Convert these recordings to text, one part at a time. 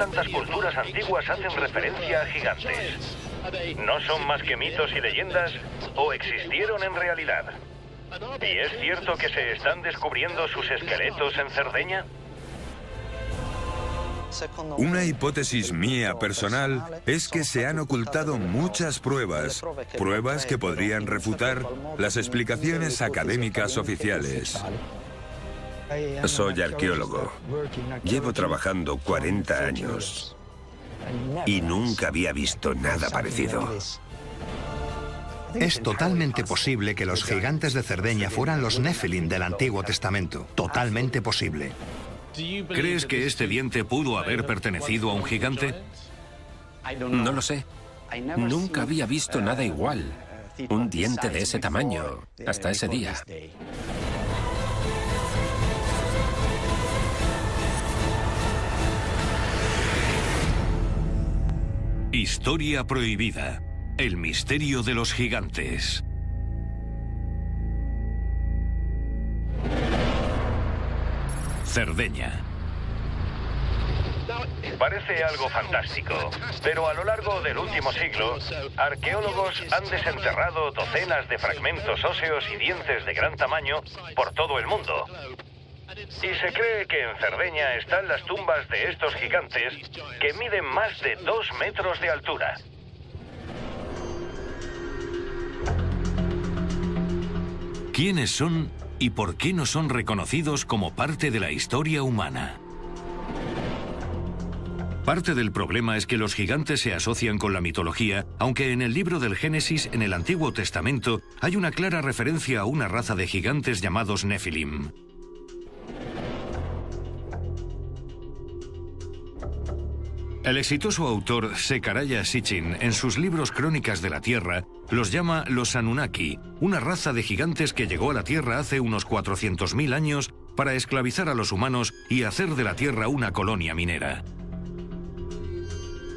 tantas culturas antiguas hacen referencia a gigantes? ¿No son más que mitos y leyendas o existieron en realidad? ¿Y es cierto que se están descubriendo sus esqueletos en Cerdeña? Una hipótesis mía personal es que se han ocultado muchas pruebas que podrían refutar las explicaciones académicas oficiales. Soy arqueólogo. Llevo trabajando 40 años y nunca había visto nada parecido. Es totalmente posible que los gigantes de Cerdeña fueran los Nephilim del Antiguo Testamento. Totalmente posible. ¿Crees que este diente pudo haber pertenecido a un gigante? No lo sé. Nunca había visto nada igual. Un diente de ese tamaño, hasta ese día. Historia prohibida. El misterio de los gigantes. Cerdeña. Parece algo fantástico, pero a lo largo del último siglo, arqueólogos han desenterrado docenas de fragmentos óseos y dientes de gran tamaño por todo el mundo. Y se cree que en Cerdeña están las tumbas de estos gigantes que miden más de 2 metros de altura. ¿Quiénes son y por qué no son reconocidos como parte de la historia humana? Parte del problema es que los gigantes se asocian con la mitología, aunque en el libro del Génesis, en el Antiguo Testamento, hay una clara referencia a una raza de gigantes llamados Nephilim. El exitoso autor Zecharia Sitchin, en sus libros Crónicas de la Tierra, los llama los Anunnaki, una raza de gigantes que llegó a la Tierra hace unos 400.000 años para esclavizar a los humanos y hacer de la Tierra una colonia minera.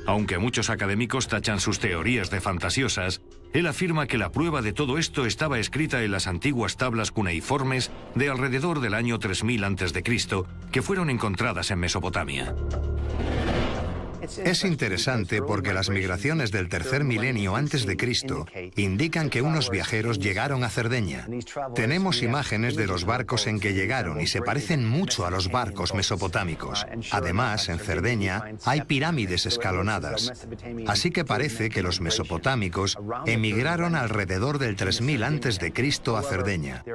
Aunque muchos académicos tachan sus teorías de fantasiosas, él afirma que la prueba de todo esto estaba escrita en las antiguas tablas cuneiformes de alrededor del año 3000 a.C., que fueron encontradas en Mesopotamia. Es interesante porque las migraciones del tercer milenio antes de Cristo indican que unos viajeros llegaron a Cerdeña. Tenemos imágenes de los barcos en que llegaron y se parecen mucho a los barcos mesopotámicos. Además, en Cerdeña hay pirámides escalonadas. Así que parece que los mesopotámicos emigraron alrededor del 3000 antes de Cristo a Cerdeña.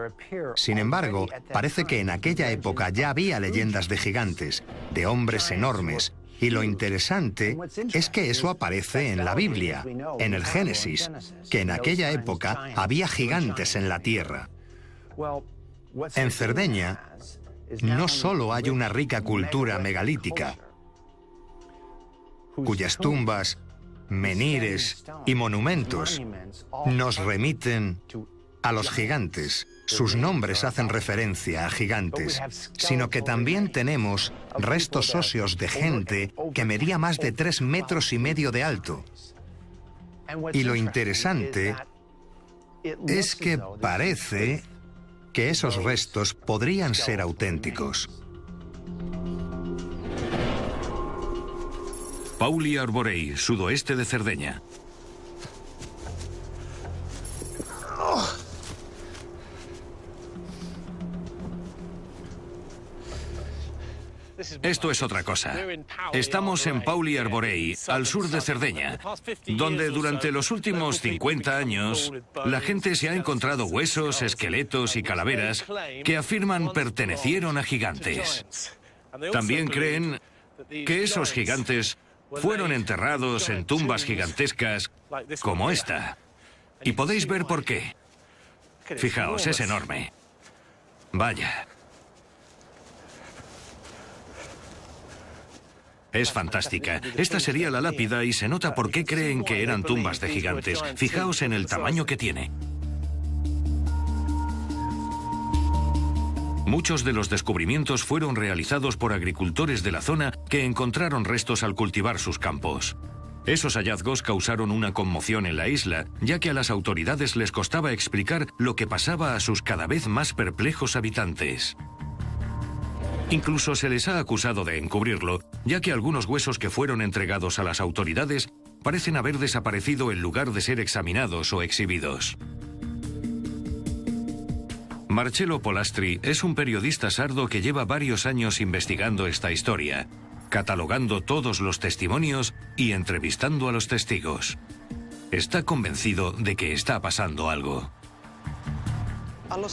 Sin embargo, parece que en aquella época ya había leyendas de gigantes, de hombres enormes. Y lo interesante es que eso aparece en la Biblia, en el Génesis, que en aquella época había gigantes en la tierra. En Cerdeña no solo hay una rica cultura megalítica, cuyas tumbas, menhires y monumentos nos remiten a los gigantes. Sus nombres hacen referencia a gigantes, sino que también tenemos restos óseos de gente que medía más de 3,5 metros de alto. Y lo interesante es que parece que esos restos podrían ser auténticos. Pauli Arborei, sudoeste de Cerdeña. Esto es otra cosa. Estamos en Pauli Arborei, al sur de Cerdeña, donde durante los últimos 50 años la gente se ha encontrado huesos, esqueletos y calaveras que afirman pertenecieron a gigantes. También creen que esos gigantes fueron enterrados en tumbas gigantescas como esta. Y podéis ver por qué. Fijaos, es enorme. Vaya. Es fantástica. Esta sería la lápida y se nota por qué creen que eran tumbas de gigantes. Fijaos en el tamaño que tiene. Muchos de los descubrimientos fueron realizados por agricultores de la zona que encontraron restos al cultivar sus campos. Esos hallazgos causaron una conmoción en la isla, ya que a las autoridades les costaba explicar lo que pasaba a sus cada vez más perplejos habitantes. Incluso se les ha acusado de encubrirlo, ya que algunos huesos que fueron entregados a las autoridades parecen haber desaparecido en lugar de ser examinados o exhibidos. Marcello Polastri es un periodista sardo que lleva varios años investigando esta historia, catalogando todos los testimonios y entrevistando a los testigos. Está convencido de que está pasando algo.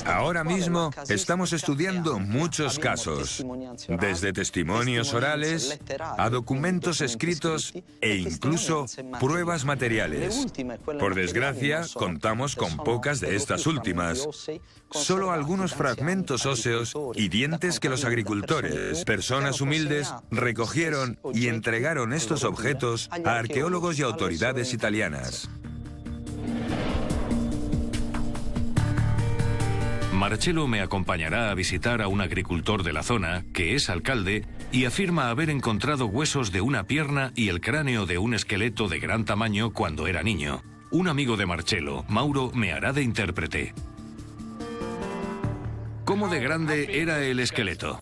Ahora mismo estamos estudiando muchos casos, desde testimonios orales a documentos escritos e incluso pruebas materiales. Por desgracia, contamos con pocas de estas últimas. Solo algunos fragmentos óseos y dientes que los agricultores, personas humildes, recogieron y entregaron estos objetos a arqueólogos y autoridades italianas. Marcello me acompañará a visitar a un agricultor de la zona, que es alcalde, y afirma haber encontrado huesos de una pierna y el cráneo de un esqueleto de gran tamaño cuando era niño. Un amigo de Marcello, Mauro, me hará de intérprete. ¿Cómo de grande era el esqueleto?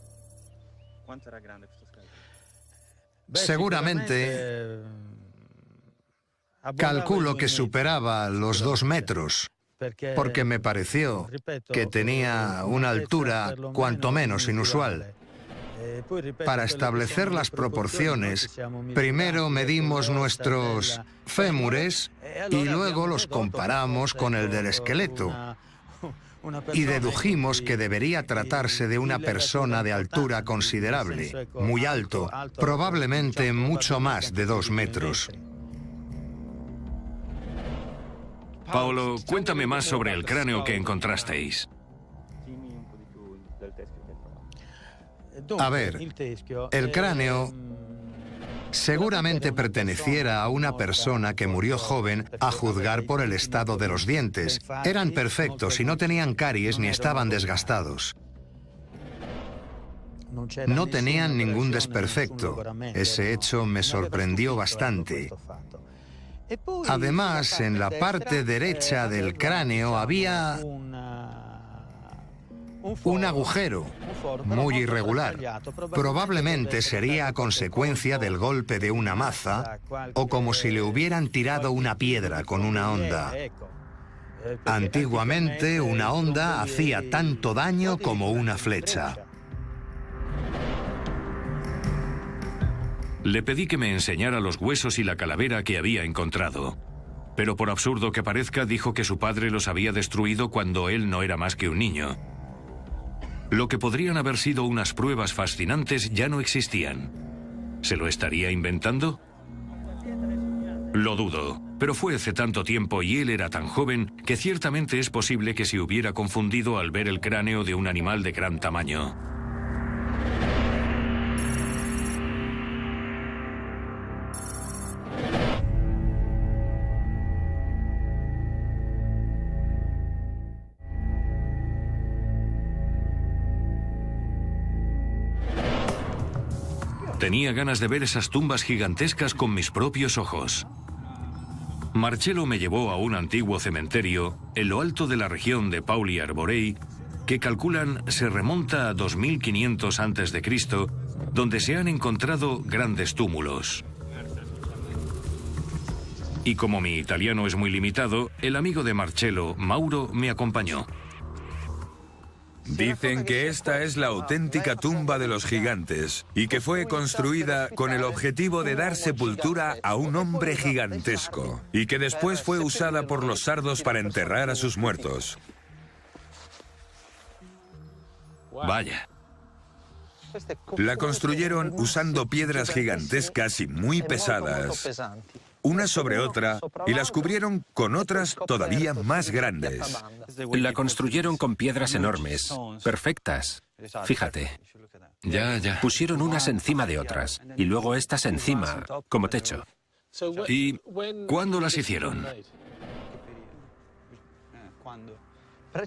Seguramente, calculo que superaba los 2 metros. Porque me pareció que tenía una altura cuanto menos inusual. Para establecer las proporciones, primero medimos nuestros fémures y luego los comparamos con el del esqueleto. Y dedujimos que debería tratarse de una persona de altura considerable, muy alto, probablemente mucho más de 2 metros. Paolo, cuéntame más sobre el cráneo que encontrasteis. A ver, el cráneo seguramente perteneciera a una persona que murió joven a juzgar por el estado de los dientes. Eran perfectos y no tenían caries ni estaban desgastados. No tenían ningún desperfecto. Ese hecho me sorprendió bastante. Además, en la parte derecha del cráneo había un agujero muy irregular. Probablemente sería a consecuencia del golpe de una maza o como si le hubieran tirado una piedra con una honda. Antiguamente, una honda hacía tanto daño como una flecha. Le pedí que me enseñara los huesos y la calavera que había encontrado. Pero por absurdo que parezca, dijo que su padre los había destruido cuando él no era más que un niño. Lo que podrían haber sido unas pruebas fascinantes ya no existían. ¿Se lo estaría inventando? Lo dudo, pero fue hace tanto tiempo y él era tan joven que ciertamente es posible que se hubiera confundido al ver el cráneo de un animal de gran tamaño. Tenía ganas de ver esas tumbas gigantescas con mis propios ojos. Marcello me llevó a un antiguo cementerio en lo alto de la región de Pauli Arborei, que calculan se remonta a 2500 a.C., donde se han encontrado grandes túmulos. Y como mi italiano es muy limitado, el amigo de Marcello, Mauro, me acompañó. Dicen que esta es la auténtica tumba de los gigantes y que fue construida con el objetivo de dar sepultura a un hombre gigantesco y que después fue usada por los sardos para enterrar a sus muertos. Vaya. La construyeron usando piedras gigantescas y muy pesadas, una sobre otra, y las cubrieron con otras todavía más grandes. La construyeron con piedras enormes, perfectas. Fíjate. Ya. Pusieron unas encima de otras, y luego estas encima, como techo. ¿Y cuándo las hicieron?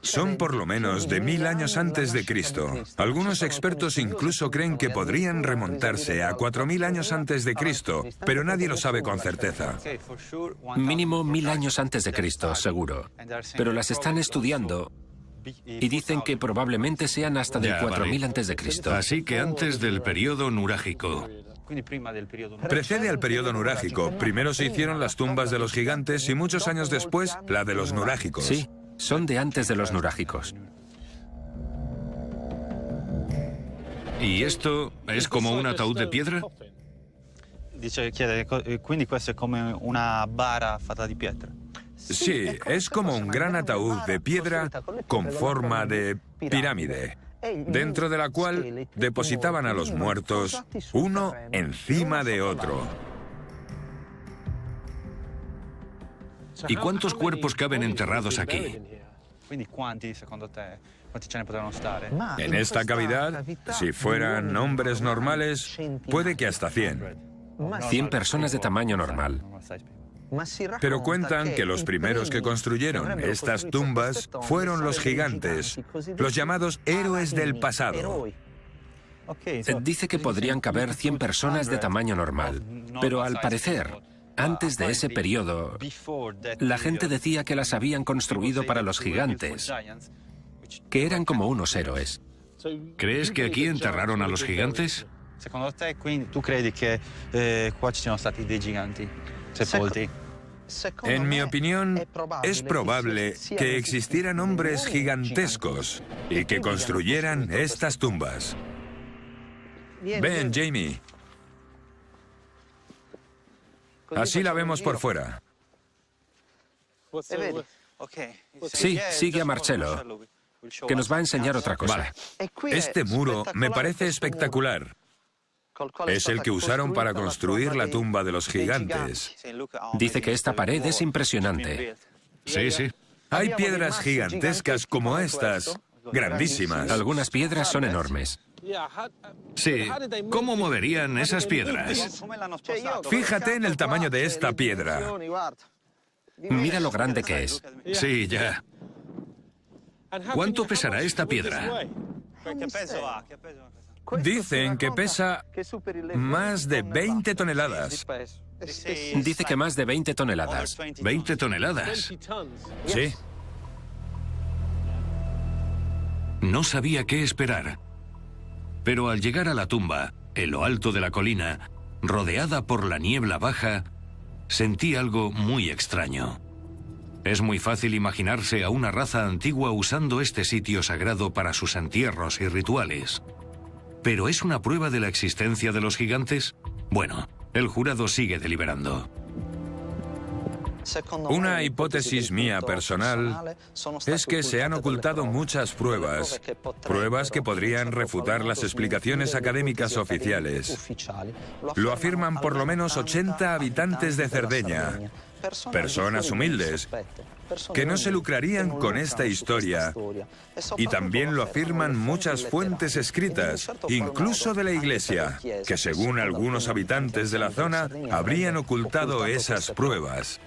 Son por lo menos de 1000 años antes de Cristo. Algunos expertos incluso creen que podrían remontarse a 4000 años antes de Cristo, pero nadie lo sabe con certeza. Mínimo 1000 años antes de Cristo, seguro. Pero las están estudiando y dicen que probablemente sean hasta del Ya, 4000 vale. a.C. Así que antes del periodo nurágico. Precede al periodo nurágico. Primero se hicieron las tumbas de los gigantes y muchos años después la de los nurágicos. Sí, son de antes de los nurágicos. ¿Y esto es como un ataúd de piedra? Quindi questo è come una bara fatta di pietra. Sí, es como un gran ataúd de piedra con forma de pirámide, dentro de la cual depositaban a los muertos uno encima de otro. ¿Y cuántos cuerpos caben enterrados aquí? Quindi quanti, secondo te, quanti ce ne potevano stare? En esta cavidad, si fueran hombres normales, puede que hasta 100. 100 personas de tamaño normal. Pero cuentan que los primeros que construyeron estas tumbas fueron los gigantes, los llamados héroes del pasado. Dice que podrían caber 100 personas de tamaño normal, pero al parecer, antes de ese periodo, la gente decía que las habían construido para los gigantes, que eran como unos héroes. ¿Crees que aquí enterraron a los gigantes? Secondo te, quindi, tu credi che qua ci siano stati dei giganti sepolti? En mi opinión, es probable que existieran hombres gigantescos y que construyeran estas tumbas. Ven, Jamie. Así la vemos por fuera. Sí, sigue a Marcello, que nos va a enseñar otra cosa. Este muro me parece espectacular. Es el que usaron para construir la tumba de los gigantes. Dice que esta pared es impresionante. Sí, sí. Hay piedras gigantescas como estas, grandísimas. Algunas piedras son enormes. Sí. ¿Cómo moverían esas piedras? Fíjate en el tamaño de esta piedra. Mira lo grande que es. Sí, ya. ¿Cuánto pesará esta piedra? Che peso ha? Dicen que pesa más de 20 toneladas. Dice que más de 20 toneladas. 20 toneladas. Sí. No sabía qué esperar. Pero al llegar a la tumba, en lo alto de la colina, rodeada por la niebla baja, sentí algo muy extraño. Es muy fácil imaginarse a una raza antigua usando este sitio sagrado para sus entierros y rituales. ¿Pero es una prueba de la existencia de los gigantes? Bueno, el jurado sigue deliberando. Una hipótesis mía personal es que se han ocultado muchas pruebas que podrían refutar las explicaciones académicas oficiales. Lo afirman por lo menos 80 habitantes de Cerdeña, personas humildes, que no se lucrarían con esta historia. Y también lo afirman muchas fuentes escritas, incluso de la Iglesia, que según algunos habitantes de la zona, habrían ocultado esas pruebas.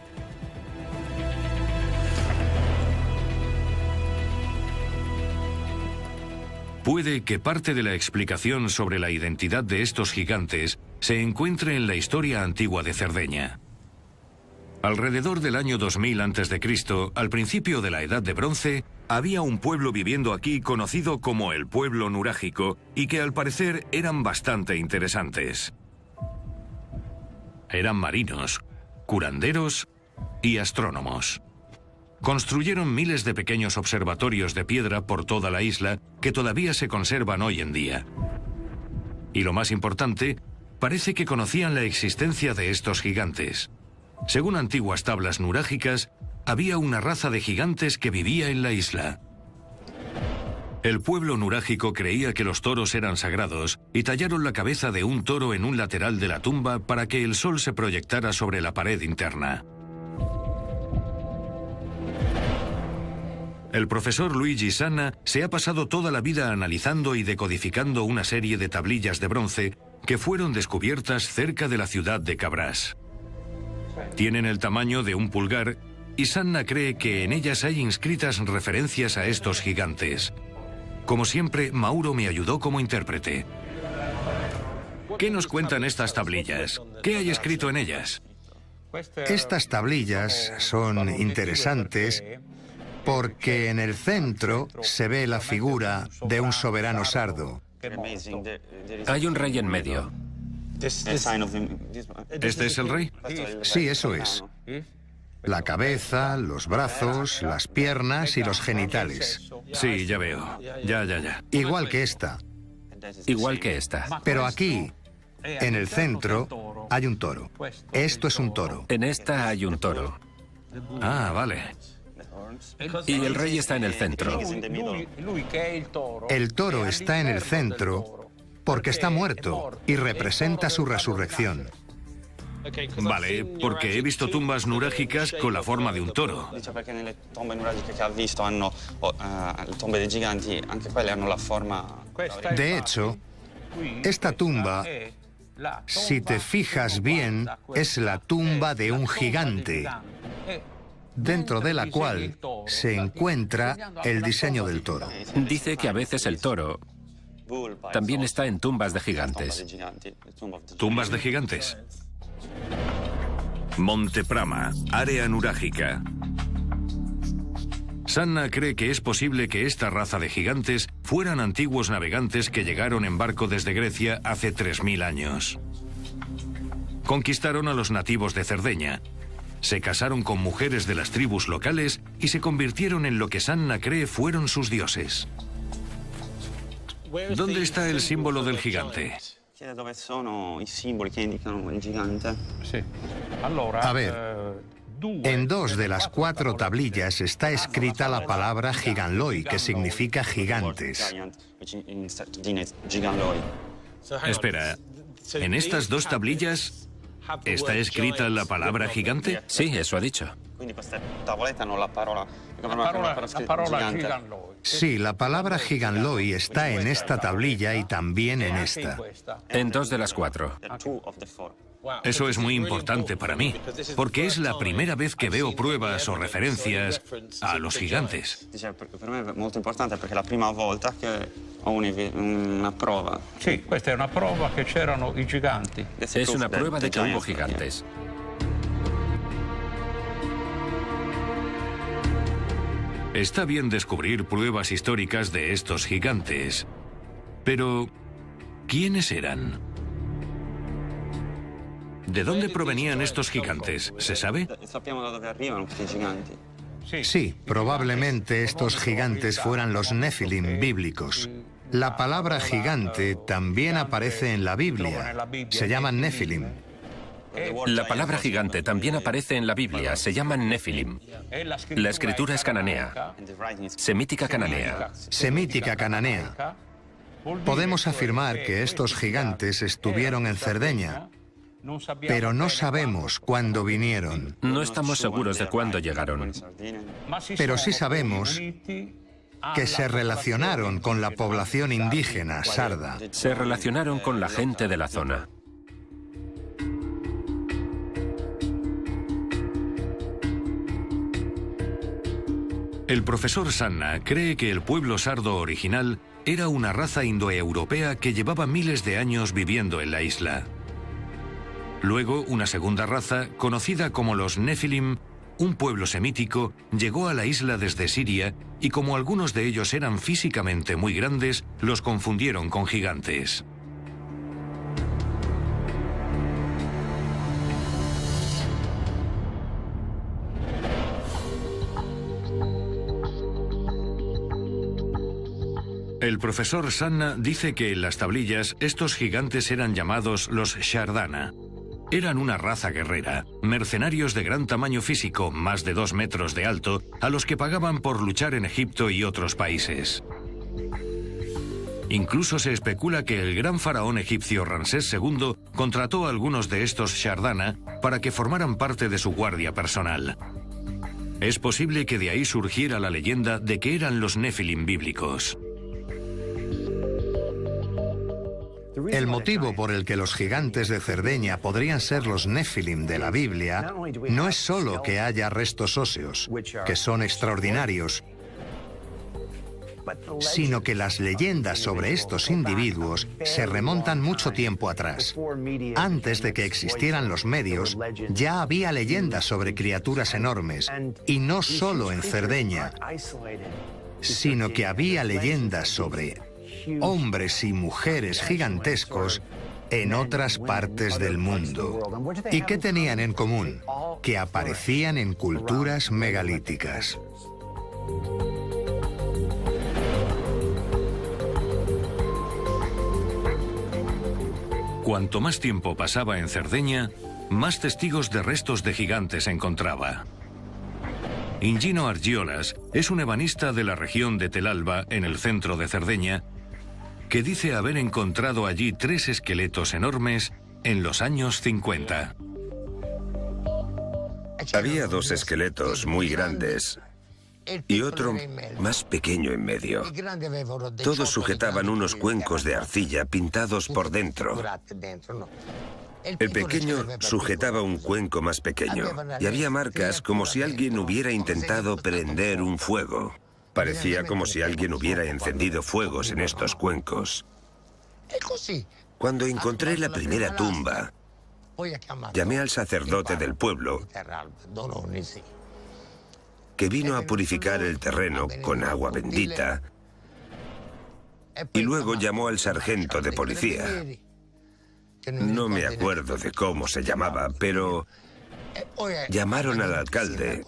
Puede que parte de la explicación sobre la identidad de estos gigantes se encuentre en la historia antigua de Cerdeña. Alrededor del año 2000 a.C., al principio de la Edad de Bronce, había un pueblo viviendo aquí conocido como el pueblo nurágico y que al parecer eran bastante interesantes. Eran marinos, curanderos y astrónomos. Construyeron miles de pequeños observatorios de piedra por toda la isla que todavía se conservan hoy en día. Y lo más importante, parece que conocían la existencia de estos gigantes. Según antiguas tablas nurágicas, había una raza de gigantes que vivía en la isla. El pueblo nurágico creía que los toros eran sagrados y tallaron la cabeza de un toro en un lateral de la tumba para que el sol se proyectara sobre la pared interna. El profesor Luigi Sanna se ha pasado toda la vida analizando y decodificando una serie de tablillas de bronce que fueron descubiertas cerca de la ciudad de Cabrás. Tienen el tamaño de un pulgar y Sanna cree que en ellas hay inscritas referencias a estos gigantes. Como siempre, Mauro me ayudó como intérprete. ¿Qué nos cuentan estas tablillas? ¿Qué hay escrito en ellas? Estas tablillas son interesantes Porque en el centro se ve la figura de un soberano sardo. Hay un rey en medio. ¿Este es el rey? Sí, eso es. La cabeza, los brazos, las piernas y los genitales. Sí, ya veo. Ya. Igual que esta. Igual que esta. Pero aquí, en el centro, hay un toro. Esto es un toro. En esta hay un toro. Ah, vale. Y el rey está en el centro. El toro está en el centro porque está muerto y representa su resurrección. Vale, porque he visto tumbas nurágicas con la forma de un toro. De hecho, esta tumba, si te fijas bien, es la tumba de un gigante, dentro de la cual se encuentra el diseño del toro. Dice que a veces el toro también está en tumbas de gigantes. ¿Tumbas de gigantes? Monte Prama, área nurágica. Sanna cree que es posible que esta raza de gigantes fueran antiguos navegantes que llegaron en barco desde Grecia hace 3000 años. Conquistaron a los nativos de Cerdeña, se casaron con mujeres de las tribus locales y se convirtieron en lo que Sanna cree fueron sus dioses. ¿Dónde está el símbolo del gigante? A ver, en 2 de las 4 tablillas está escrita la palabra Giganloi, que significa gigantes. Espera, ¿en estas 2 tablillas está escrita la palabra gigante? Sí, eso ha dicho. Sí, la palabra Giganloi está en esta tablilla y también en esta. En 2 de las 4. Eso es muy importante para mí, porque es la primera vez que veo pruebas o referencias a los gigantes. Es una prueba de que hubo gigantes. Está bien descubrir pruebas históricas de estos gigantes, pero ¿quiénes eran? ¿De dónde provenían estos gigantes? ¿Se sabe? Sí, probablemente estos gigantes fueran los Nefilim bíblicos. La palabra gigante también aparece en la Biblia. Se llaman Nefilim. La palabra gigante también aparece en la Biblia. Se llaman Nefilim. La escritura es cananea. Semítica cananea. Semítica cananea. Podemos afirmar que estos gigantes estuvieron en Cerdeña, pero no sabemos cuándo vinieron. No estamos seguros de cuándo llegaron. Pero sí sabemos que se relacionaron con la población indígena sarda. Se relacionaron con la gente de la zona. El profesor Sanna cree que el pueblo sardo original era una raza indoeuropea que llevaba miles de años viviendo en la isla. Luego, una segunda raza, conocida como los Nefilim, un pueblo semítico, llegó a la isla desde Siria y como algunos de ellos eran físicamente muy grandes, los confundieron con gigantes. El profesor Sanna dice que en las tablillas estos gigantes eran llamados los Shardana. Eran una raza guerrera, mercenarios de gran tamaño físico, más de 2 metros de alto, a los que pagaban por luchar en Egipto y otros países. Incluso se especula que el gran faraón egipcio Ramsés II contrató a algunos de estos Shardana para que formaran parte de su guardia personal. Es posible que de ahí surgiera la leyenda de que eran los Nefilim bíblicos. El motivo por el que los gigantes de Cerdeña podrían ser los Nefilim de la Biblia no es solo que haya restos óseos, que son extraordinarios, sino que las leyendas sobre estos individuos se remontan mucho tiempo atrás. Antes de que existieran los medios, ya había leyendas sobre criaturas enormes, y no solo en Cerdeña, sino que había leyendas sobre hombres y mujeres gigantescos en otras partes del mundo. ¿Y qué tenían en común? Que aparecían en culturas megalíticas. Cuanto más tiempo pasaba en Cerdeña, más testigos de restos de gigantes encontraba. Ingino Argiolas es un ebanista de la región de Telalba, en el centro de Cerdeña, que dice haber encontrado allí 3 esqueletos enormes en los años 50. Había 2 esqueletos muy grandes y otro más pequeño en medio. Todos sujetaban unos cuencos de arcilla pintados por dentro. El pequeño sujetaba un cuenco más pequeño y había marcas como si alguien hubiera intentado prender un fuego. Parecía como si alguien hubiera encendido fuegos en estos cuencos. Cuando encontré la primera tumba, llamé al sacerdote del pueblo, que vino a purificar el terreno con agua bendita, y luego llamó al sargento de policía. No me acuerdo de cómo se llamaba, pero llamaron al alcalde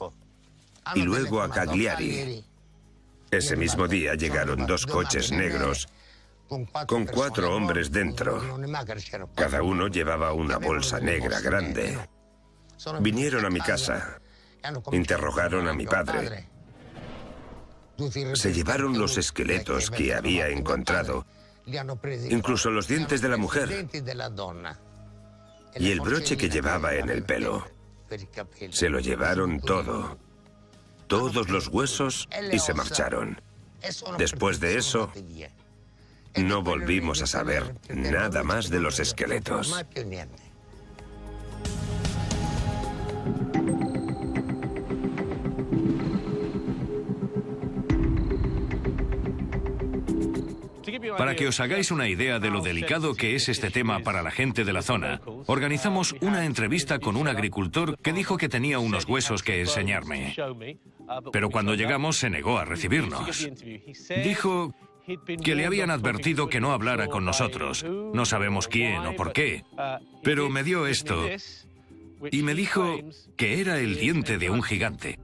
y luego a Cagliari. Ese mismo día llegaron 2 coches negros con 4 hombres dentro. Cada uno llevaba una bolsa negra grande. Vinieron a mi casa, interrogaron a mi padre. Se llevaron los esqueletos que había encontrado, incluso los dientes de la mujer y el broche que llevaba en el pelo. Se lo llevaron todo. Todos los huesos, y se marcharon. Después de eso, no volvimos a saber nada más de los esqueletos. Para que os hagáis una idea de lo delicado que es este tema para la gente de la zona, organizamos una entrevista con un agricultor que dijo que tenía unos huesos que enseñarme. Pero cuando llegamos se negó a recibirnos. Dijo que le habían advertido que no hablara con nosotros. No sabemos quién o por qué, pero me dio esto y me dijo que era el diente de un gigante.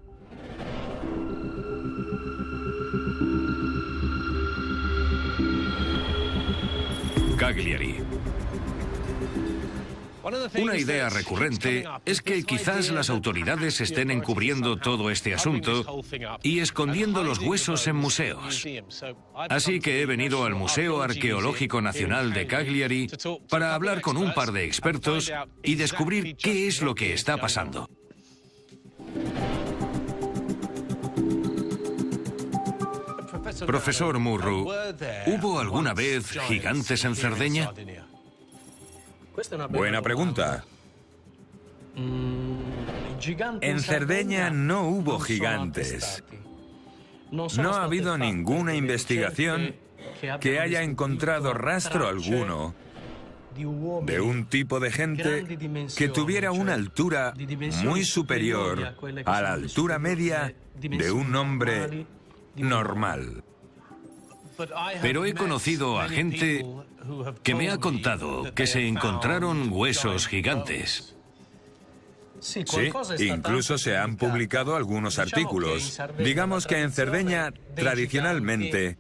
Cagliari. Una idea recurrente es que quizás las autoridades estén encubriendo todo este asunto y escondiendo los huesos en museos. Así que he venido al Museo Arqueológico Nacional de Cagliari para hablar con un par de expertos y descubrir qué es lo que está pasando. Profesor Murru, ¿hubo alguna vez gigantes en Cerdeña? Buena pregunta. En Cerdeña no hubo gigantes. No ha habido ninguna investigación que haya encontrado rastro alguno de un tipo de gente que tuviera una altura muy superior a la altura media de un hombre normal. Pero he conocido a gente que me ha contado que se encontraron huesos gigantes. Sí, incluso se han publicado algunos artículos. Digamos que en Cerdeña, tradicionalmente,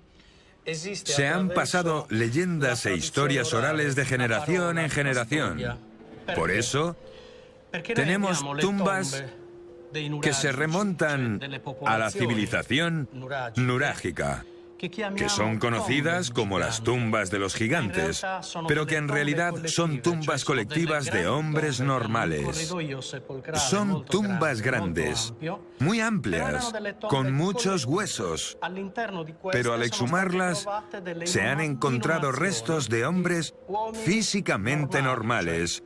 se han pasado leyendas e historias orales de generación en generación. Por eso, tenemos tumbas que se remontan a la civilización nurágica, que son conocidas como las tumbas de los gigantes, pero que en realidad son tumbas colectivas de hombres normales. Son tumbas grandes, muy amplias, con muchos huesos, pero al exhumarlas se han encontrado restos de hombres físicamente normales,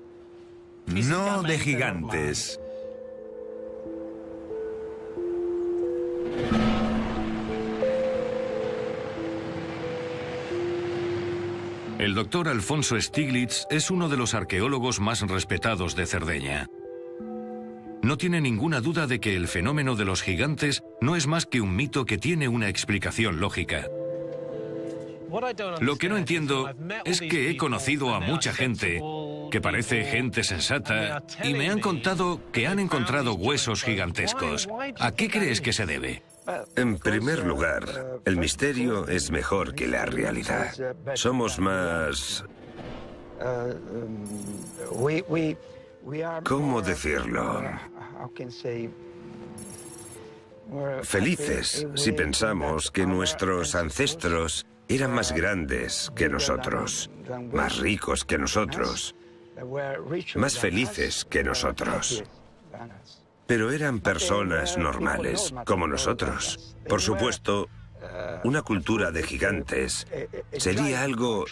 no de gigantes. El doctor Alfonso Stiglitz es uno de los arqueólogos más respetados de Cerdeña. No tiene ninguna duda de que el fenómeno de los gigantes no es más que un mito que tiene una explicación lógica. Lo que no entiendo es que he conocido a mucha gente que parece gente sensata y me han contado que han encontrado huesos gigantescos. ¿A qué crees que se debe? En primer lugar, el misterio es mejor que la realidad. Somos más... ¿Cómo decirlo? Felices si pensamos que nuestros ancestros eran más grandes que nosotros, más ricos que nosotros, más felices que nosotros. Pero eran personas normales, como nosotros. Por supuesto, una cultura de gigantes sería algo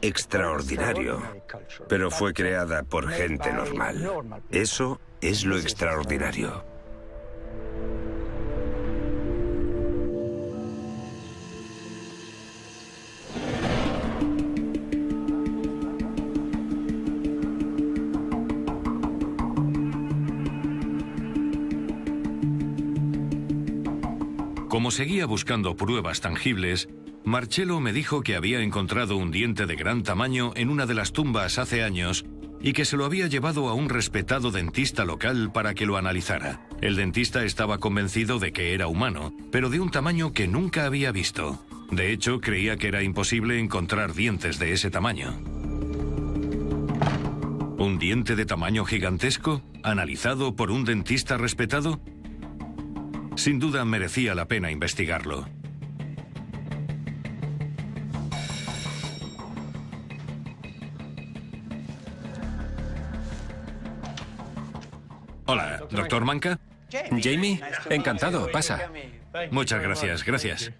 extraordinario, pero fue creada por gente normal. Eso es lo extraordinario. Como seguía buscando pruebas tangibles, Marcello me dijo que había encontrado un diente de gran tamaño en una de las tumbas hace años y que se lo había llevado a un respetado dentista local para que lo analizara. El dentista estaba convencido de que era humano, pero de un tamaño que nunca había visto. De hecho, creía que era imposible encontrar dientes de ese tamaño. ¿Un diente de tamaño gigantesco, analizado por un dentista respetado? Sin duda merecía la pena investigarlo. Hola, ¿doctor Manca? Jamie, encantado, pasa. Muchas gracias, gracias.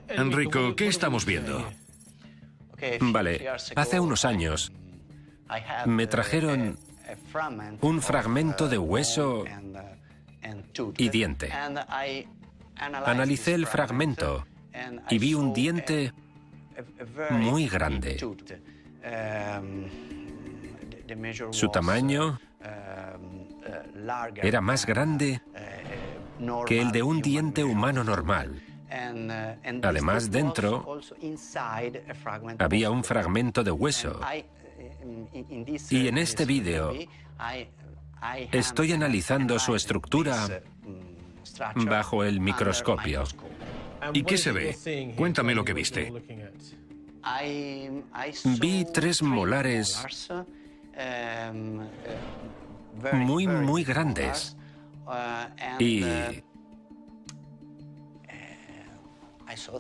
Enrico, ¿qué estamos viendo? Vale, hace unos años me trajeron un fragmento de hueso y diente. Analicé el fragmento y vi un diente muy grande. Su tamaño era más grande que el de un diente humano normal. Además, dentro había un fragmento de hueso. Y en este vídeo estoy analizando su estructura bajo el microscopio. ¿Y qué se ve? Cuéntame lo que viste. Vi 3 molares muy grandes. Y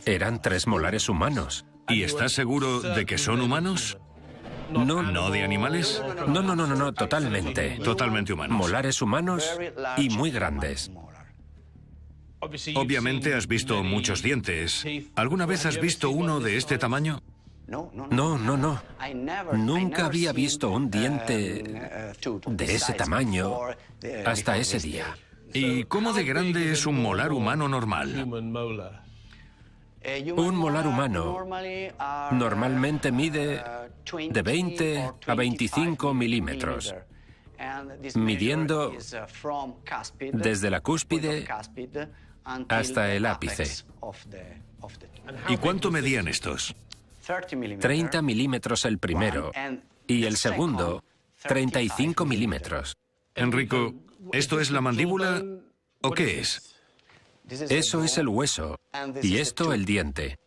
eran 3 molares humanos. ¿Y estás seguro de que son humanos? ¿No de animales? No, totalmente. Totalmente humanos. Molares humanos y muy grandes. Obviamente has visto muchos dientes. ¿Alguna vez has visto uno de este tamaño? No. Nunca había visto un diente de ese tamaño hasta ese día. ¿Y cómo de grande es un molar humano normal? Un molar humano normalmente mide de 20 a 25 milímetros, midiendo desde la cúspide hasta el ápice. ¿Y cuánto medían estos? 30 milímetros el primero y el segundo 35 milímetros. Enrico, ¿esto es la mandíbula o qué es? Eso es el hueso y esto el diente.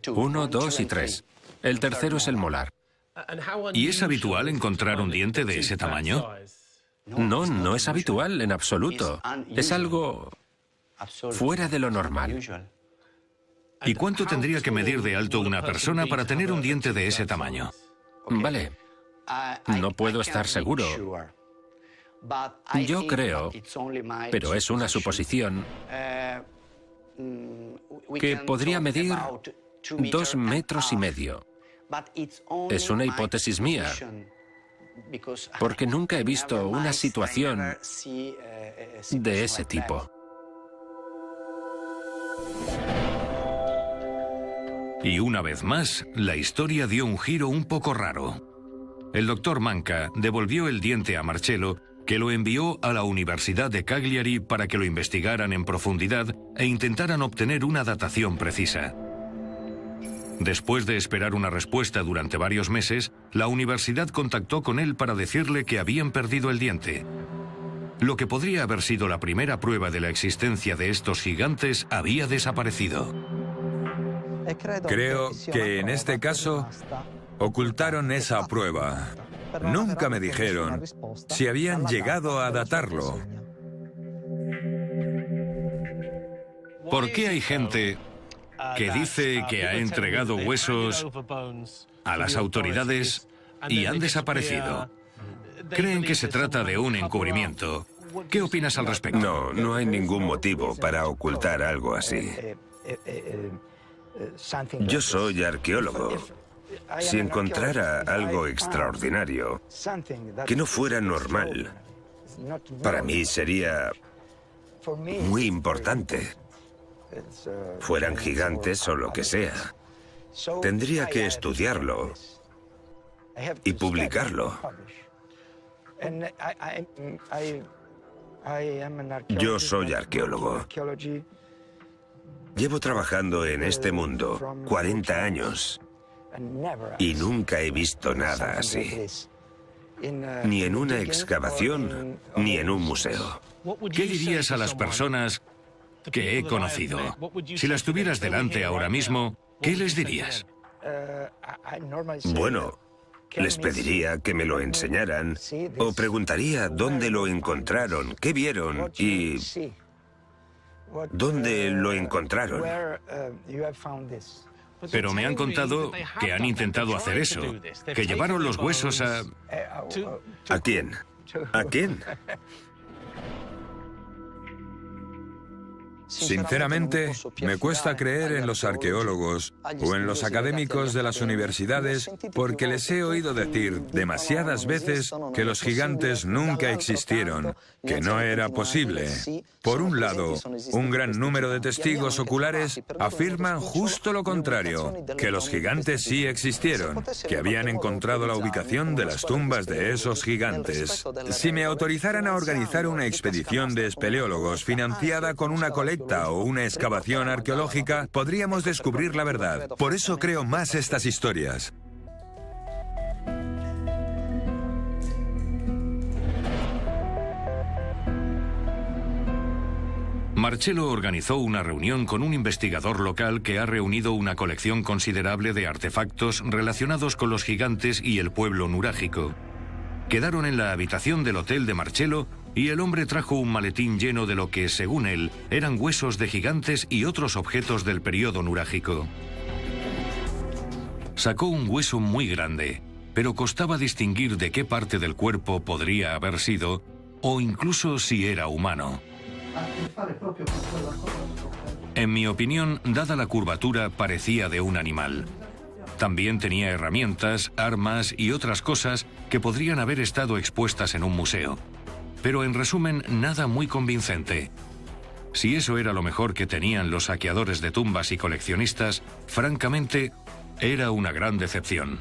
1, 2 y 3. El tercero es el molar. ¿Y es habitual encontrar un diente de ese tamaño? No es habitual en absoluto. Es algo fuera de lo normal. ¿Y cuánto tendría que medir de alto una persona para tener un diente de ese tamaño? Vale, no puedo estar seguro. Yo creo, pero es una suposición, que podría medir 2,5 metros. Es una hipótesis mía, porque nunca he visto una situación de ese tipo. Y una vez más, la historia dio un giro un poco raro. El doctor Manca devolvió el diente a Marcello, que lo envió a la Universidad de Cagliari para que lo investigaran en profundidad e intentaran obtener una datación precisa. Después de esperar una respuesta durante varios meses, la universidad contactó con él para decirle que habían perdido el diente. Lo que podría haber sido la primera prueba de la existencia de estos gigantes había desaparecido. Creo que en este caso ocultaron esa prueba. Nunca me dijeron si habían llegado a datarlo. ¿Por qué hay gente que dice que ha entregado huesos a las autoridades y han desaparecido? Creen que se trata de un encubrimiento. ¿Qué opinas al respecto? No, no hay ningún motivo para ocultar algo así. Yo soy arqueólogo. Si encontrara algo extraordinario, que no fuera normal, para mí sería muy importante. Fueran gigantes o lo que sea. Tendría que estudiarlo y publicarlo. Yo soy arqueólogo. Llevo trabajando en este mundo 40 años y nunca he visto nada así. Ni en una excavación, ni en un museo. ¿Qué dirías a las personas que he conocido? Si las tuvieras delante ahora mismo, ¿qué les dirías? Bueno, les pediría que me lo enseñaran o preguntaría dónde lo encontraron, qué vieron y dónde lo encontraron. Pero me han contado que han intentado hacer eso, que llevaron los huesos a... ¿A quién? ¿A quién? Sinceramente, me cuesta creer en los arqueólogos o en los académicos de las universidades porque les he oído decir demasiadas veces que los gigantes nunca existieron, que no era posible. Por un lado, un gran número de testigos oculares afirman justo lo contrario, que los gigantes sí existieron, que habían encontrado la ubicación de las tumbas de esos gigantes. Si me autorizaran a organizar una expedición de espeleólogos financiada con una colecta o una excavación arqueológica, podríamos descubrir la verdad. Por eso creo más estas historias. Marcello organizó una reunión con un investigador local que ha reunido una colección considerable de artefactos relacionados con los gigantes y el pueblo nurágico. Quedaron en la habitación del hotel de Marcello y el hombre trajo un maletín lleno de lo que, según él, eran huesos de gigantes y otros objetos del período nurágico. Sacó un hueso muy grande, pero costaba distinguir de qué parte del cuerpo podría haber sido, o incluso si era humano. En mi opinión, dada la curvatura, parecía de un animal. También tenía herramientas, armas y otras cosas que podrían haber estado expuestas en un museo. Pero en resumen, nada muy convincente. Si eso era lo mejor que tenían los saqueadores de tumbas y coleccionistas, francamente, era una gran decepción.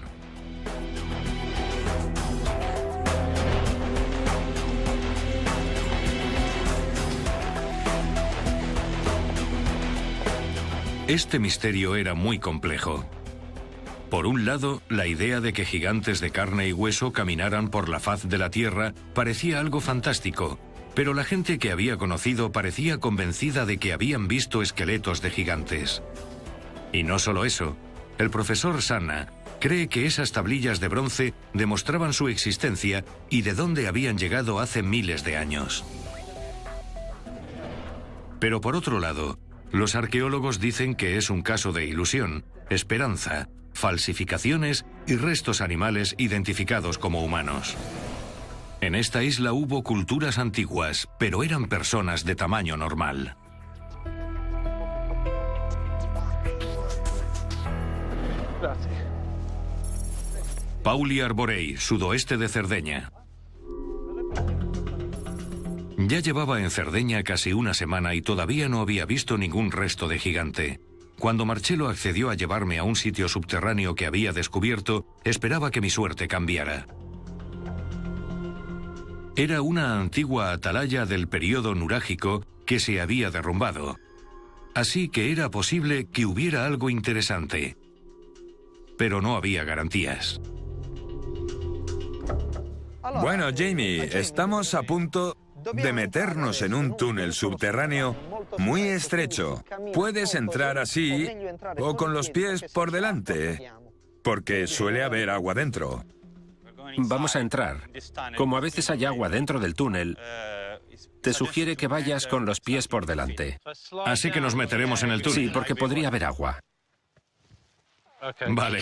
Este misterio era muy complejo. Por un lado, la idea de que gigantes de carne y hueso caminaran por la faz de la Tierra parecía algo fantástico, pero la gente que había conocido parecía convencida de que habían visto esqueletos de gigantes. Y no solo eso, el profesor Sanna cree que esas tablillas de bronce demostraban su existencia y de dónde habían llegado hace miles de años. Pero por otro lado, los arqueólogos dicen que es un caso de ilusión, esperanza, falsificaciones y restos animales identificados como humanos. En esta isla hubo culturas antiguas, pero eran personas de tamaño normal. Pauli Arborei, sudoeste de Cerdeña. Ya llevaba en Cerdeña casi una semana y todavía no había visto ningún resto de gigante. Cuando Marcello accedió a llevarme a un sitio subterráneo que había descubierto, esperaba que mi suerte cambiara. Era una antigua atalaya del período nurágico que se había derrumbado. Así que era posible que hubiera algo interesante. Pero no había garantías. Bueno, Jamie, estamos a punto de meternos en un túnel subterráneo muy estrecho. Puedes entrar así o con los pies por delante, porque suele haber agua dentro. Vamos a entrar. Como a veces hay agua dentro del túnel, te sugiere que vayas con los pies por delante. Así que nos meteremos en el túnel. Sí, porque podría haber agua. Vale.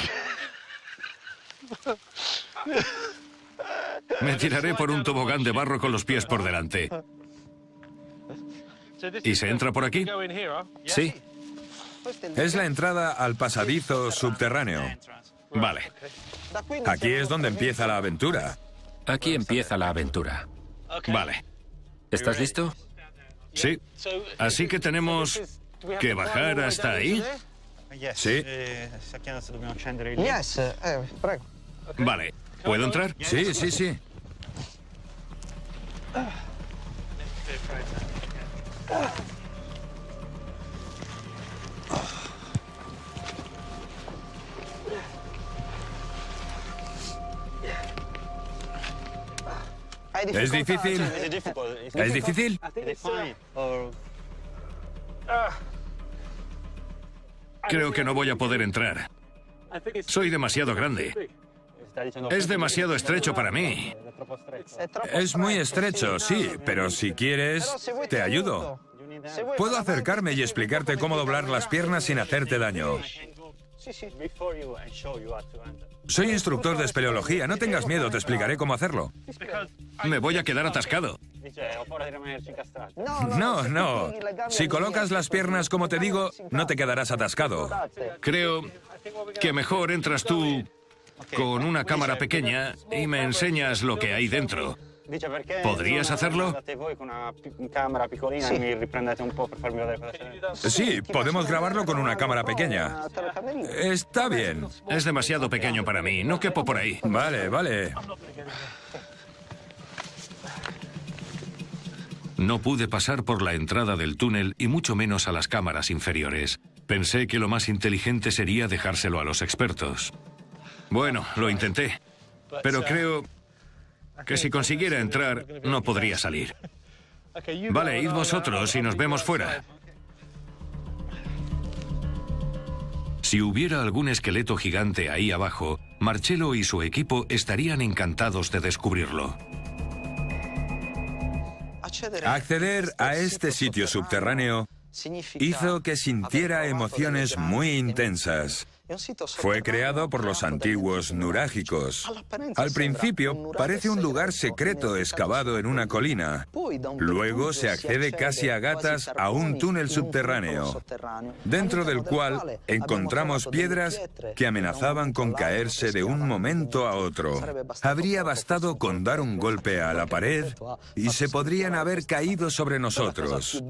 Me tiraré por un tobogán de barro con los pies por delante. ¿Y se entra por aquí? Sí. Es la entrada al pasadizo subterráneo. Vale. Aquí es donde empieza la aventura. Aquí empieza la aventura. Vale. ¿Estás listo? Sí. Así que tenemos que bajar hasta ahí. Sí. Vale. ¿Puedo entrar? Sí, sí, sí. ¿Es difícil? ¿Es difícil? Creo que no voy a poder entrar. Soy demasiado grande. Es demasiado estrecho para mí. Es muy estrecho, sí, pero si quieres, te ayudo. Puedo acercarme y explicarte cómo doblar las piernas sin hacerte daño. Soy instructor de espeleología, no tengas miedo, te explicaré cómo hacerlo. Me voy a quedar atascado. No, no. Si colocas las piernas como te digo, no te quedarás atascado. Creo que mejor entras tú con una cámara pequeña y me enseñas lo que hay dentro. ¿Podrías hacerlo? Sí, podemos grabarlo con una cámara pequeña. Está bien. Es demasiado pequeño para mí, no quepo por ahí. Vale, vale. No pude pasar por la entrada del túnel y mucho menos a las cámaras inferiores. Pensé que lo más inteligente sería dejárselo a los expertos. Bueno, lo intenté, pero creo que si consiguiera entrar, no podría salir. Vale, id vosotros y nos vemos fuera. Si hubiera algún esqueleto gigante ahí abajo, Marcello y su equipo estarían encantados de descubrirlo. Acceder a este sitio subterráneo hizo que sintiera emociones muy intensas. Fue creado por los antiguos nurágicos. Al principio parece un lugar secreto excavado en una colina. Luego se accede casi a gatas a un túnel subterráneo, dentro del cual encontramos piedras que amenazaban con caerse de un momento a otro. Habría bastado con dar un golpe a la pared y se podrían haber caído sobre nosotros.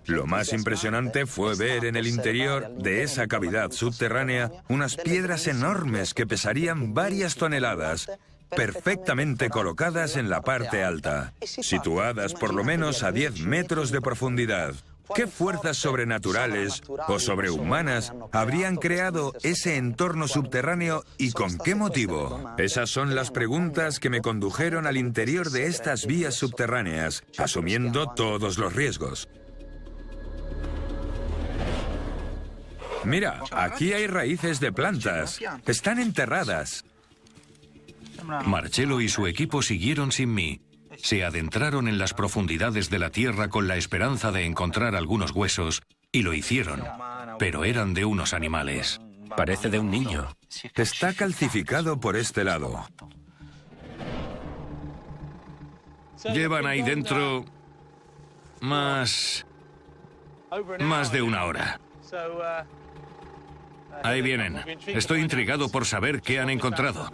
Lo más impresionante fue ver en el interior de esa cavidad subterránea unas piedras enormes que pesarían varias toneladas, perfectamente colocadas en la parte alta, situadas por lo menos a 10 metros de profundidad. ¿Qué fuerzas sobrenaturales o sobrehumanas habrían creado ese entorno subterráneo y con qué motivo? Esas son las preguntas que me condujeron al interior de estas vías subterráneas, asumiendo todos los riesgos. Mira, aquí hay raíces de plantas. Están enterradas. Marcello y su equipo siguieron sin mí. Se adentraron en las profundidades de la tierra con la esperanza de encontrar algunos huesos, y lo hicieron, pero eran de unos animales. Parece de un niño. Está calcificado por este lado. Llevan ahí dentro más de una hora. Ahí vienen. Estoy intrigado por saber qué han encontrado.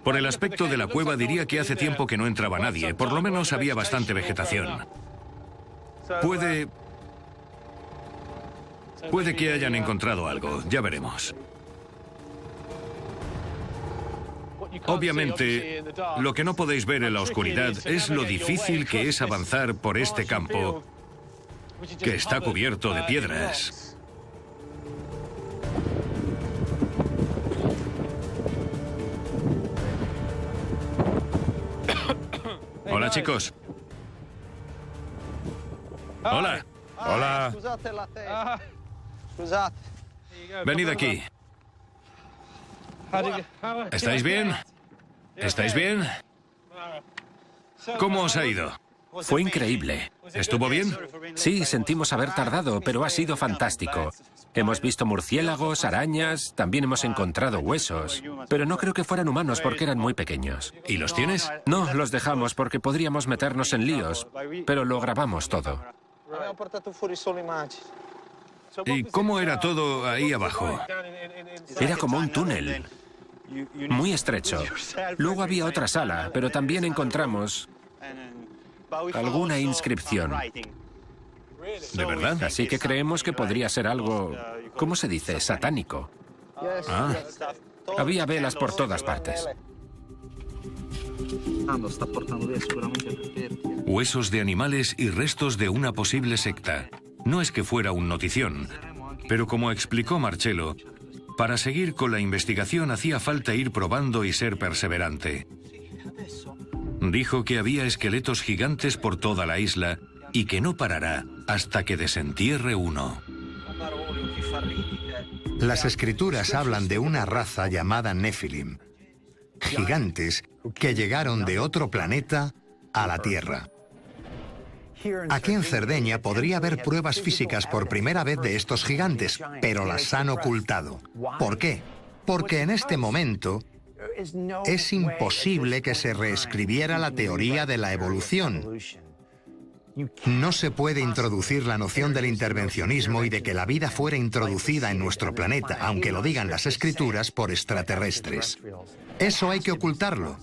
Por el aspecto de la cueva diría que hace tiempo que no entraba nadie. Por lo menos había bastante vegetación. Puede Puede que hayan encontrado algo, ya veremos. Obviamente, lo que no podéis ver en la oscuridad es lo difícil que es avanzar por este campo, que está cubierto de piedras. Hola, chicos. Hola. Hola. Venid aquí. ¿Estáis bien? ¿Estáis bien? ¿Cómo os ha ido? Fue increíble. ¿Estuvo bien? Sí, sentimos haber tardado, pero ha sido fantástico. Hemos visto murciélagos, arañas, también hemos encontrado huesos. Pero no creo que fueran humanos porque eran muy pequeños. ¿Y los tienes? No, los dejamos porque podríamos meternos en líos, pero lo grabamos todo. ¿Y cómo era todo ahí abajo? Era como un túnel, muy estrecho. Luego había otra sala, pero también encontramos alguna inscripción. ¿De verdad? Así que creemos que podría ser algo, ¿cómo se dice? Satánico. Ah, Había velas por todas partes. Huesos de animales y restos de una posible secta. No es que fuera un notición, pero como explicó Marcello, para seguir con la investigación hacía falta ir probando y ser perseverante. Dijo que había esqueletos gigantes por toda la isla y que no parará hasta que desentierre uno. Las escrituras hablan de una raza llamada Nephilim, gigantes que llegaron de otro planeta a la Tierra. Aquí en Cerdeña podría haber pruebas físicas por primera vez de estos gigantes, pero las han ocultado. ¿Por qué? Porque en este momento es imposible que se reescribiera la teoría de la evolución. No se puede introducir la noción del intervencionismo y de que la vida fuera introducida en nuestro planeta, aunque lo digan las escrituras, por extraterrestres. Eso hay que ocultarlo.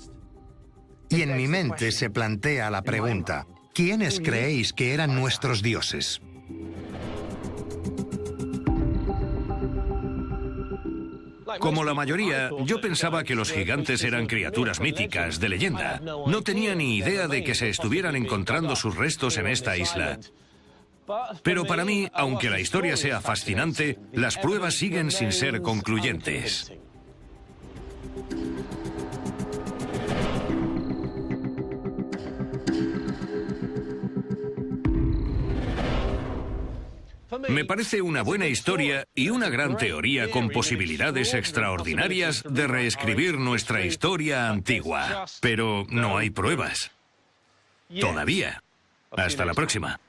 Y en mi mente se plantea la pregunta: ¿quiénes creéis que eran nuestros dioses? como la mayoría, yo pensaba que los gigantes eran criaturas míticas, de leyenda. No tenía ni idea de que se estuvieran encontrando sus restos en esta isla. Pero para mí, aunque la historia sea fascinante, las pruebas siguen sin ser concluyentes. Me parece una buena historia y una gran teoría con posibilidades extraordinarias de reescribir nuestra historia antigua. Pero no hay pruebas. Todavía. Hasta la próxima.